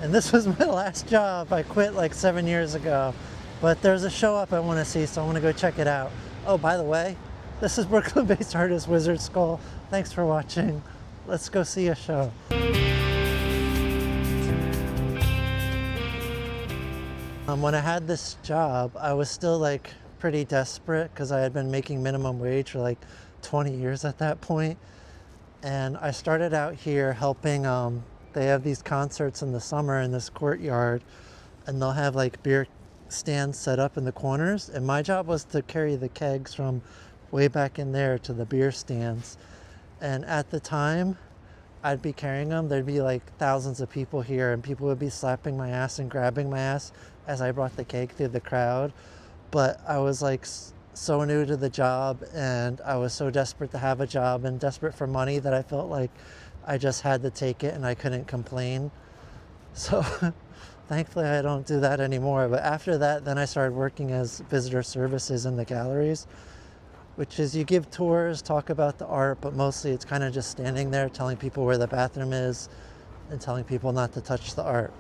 And this was my last job. I quit like 7 years ago. But there's a show up I want to see, so I want to go check it out. Oh, by the way, this is Brooklyn-based artist Wizard Skull. Thanks for watching. Let's go see a show. When I had this job, I was still like pretty desperate because I had been making minimum wage for like 20 years at that point. And I started out here helping, they have these concerts in the summer in this courtyard, and they'll have like beer stands set up in the corners, and my job was to carry the kegs from way back in there to the beer stands. And at the time I'd be carrying them, there'd be like thousands of people here, and people would be slapping my ass and grabbing my ass as I brought the keg through the crowd. But I was like so new to the job, and I was so desperate to have a job and desperate for money that I felt like I just had to take it and I couldn't complain. So thankfully I don't do that anymore. But after that, then I started working as visitor services in the galleries, which is you give tours, talk about the art, but mostly it's kind of just standing there telling people where the bathroom is and telling people not to touch the art.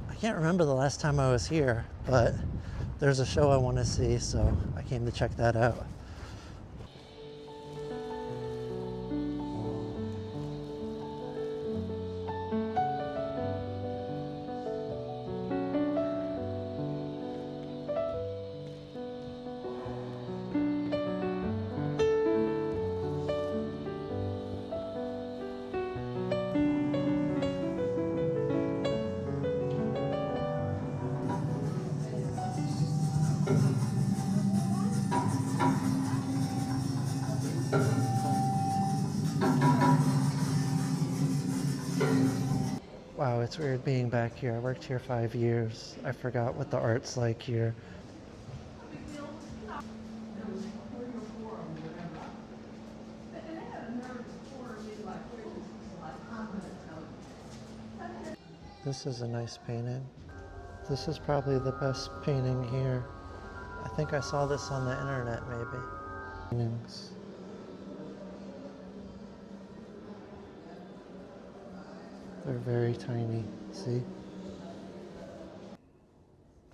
I can't remember the last time I was here, but there's a show I want to see, so I came to check that out. Wow, it's weird being back here. I worked here 5 years. I forgot what the art's like here. This is a nice painting. This is probably the best painting here. I think I saw this on the internet maybe. Paintings. They're very tiny, see?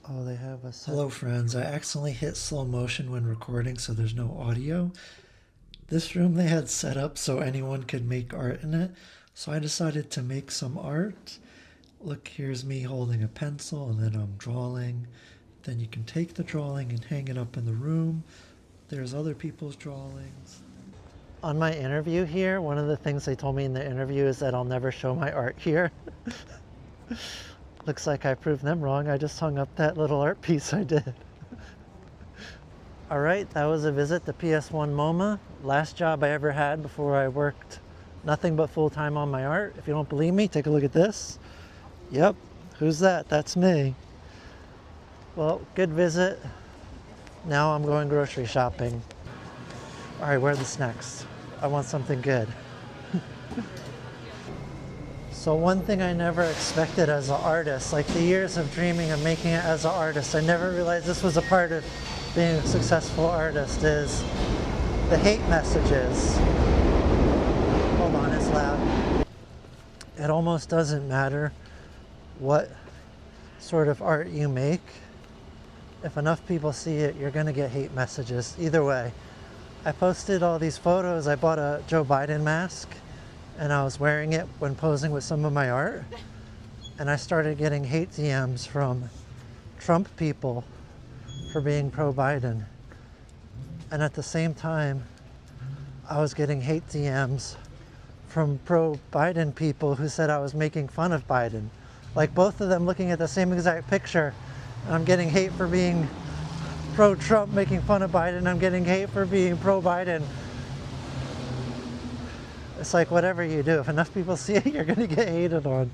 Oh, they have a set. Hello friends, I accidentally hit slow motion when recording, so there's no audio. This room they had set up so anyone could make art in it, so I decided to make some art. Look, here's me holding a pencil and then I'm drawing. Then you can take the drawing and hang it up in the room. There's other people's drawings. On my interview here, one of the things they told me in the interview is that I'll never show my art here. Looks like I proved them wrong. I just hung up that little art piece I did. All right, that was a visit to Ps1Moma. Last job I ever had before I worked nothing but full-time on my art. If you don't believe me, take a look at this. Yep, who's that? That's me. Well, good visit. Now I'm going grocery shopping. All right, where are the snacks? I want something good. So one thing I never expected as an artist, like the years of dreaming of making it as an artist, I never realized this was a part of being a successful artist, is the hate messages. Hold on, it's loud. It almost doesn't matter what sort of art you make. If enough people see it, you're gonna get hate messages either way. I posted all these photos. I bought a Joe Biden mask and I was wearing it when posing with some of my art. And I started getting hate DMs from Trump people for being pro-Biden. And at the same time, I was getting hate DMs from pro-Biden people who said I was making fun of Biden. Like both of them looking at the same exact picture. And I'm getting hate for being pro-Trump, making fun of Biden. I'm getting hate for being pro-Biden. It's like whatever you do, if enough people see it, you're gonna get hated on.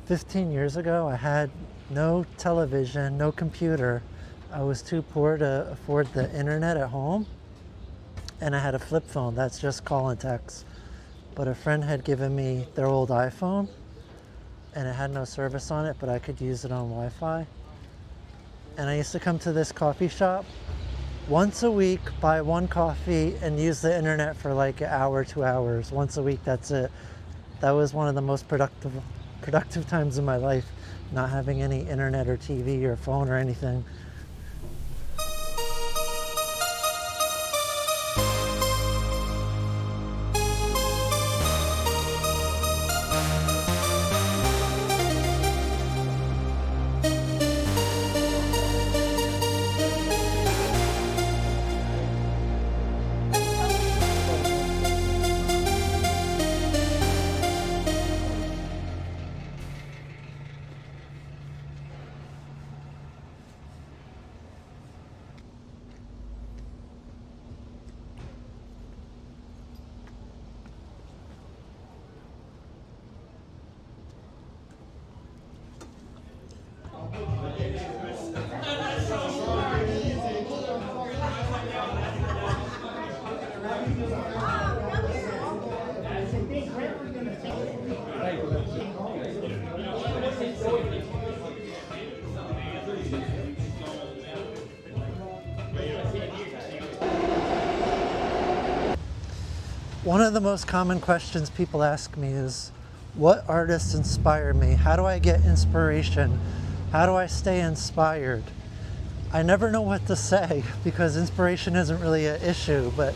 15 years ago, I had no television, no computer. I was too poor to afford the internet at home. And I had a flip phone, that's just call and text. But a friend had given me their old iPhone and it had no service on it, but I could use it on Wi-Fi. And I used to come to this coffee shop once a week, buy one coffee and use the internet for like an hour, 2 hours. Once a week, that's it. That was one of the most productive productive times in my life, not having any internet or TV or phone or anything. One of the most common questions people ask me is, what artists inspire me? How do I get inspiration? How do I stay inspired? I never know what to say because inspiration isn't really an issue, but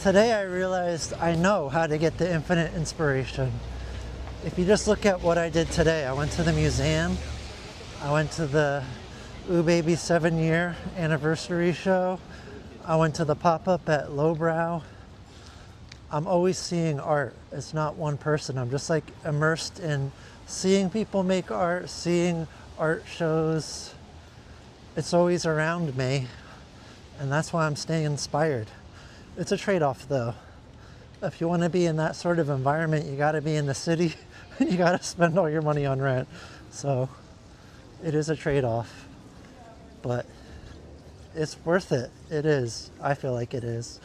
today I realized I know how to get the infinite inspiration. If you just look at what I did today, I went to the museum, I went to the Oohbaby 7-year anniversary show, I went to the pop-up at LowBrow. I'm always seeing art. It's not one person. I'm just like immersed in seeing people make art, seeing art shows. It's always around me, and that's why I'm staying inspired. It's a trade-off though. If you want to be in that sort of environment, you got to be in the city and you got to spend all your money on rent. So it is a trade-off, but it's worth it. It is. I feel like it is.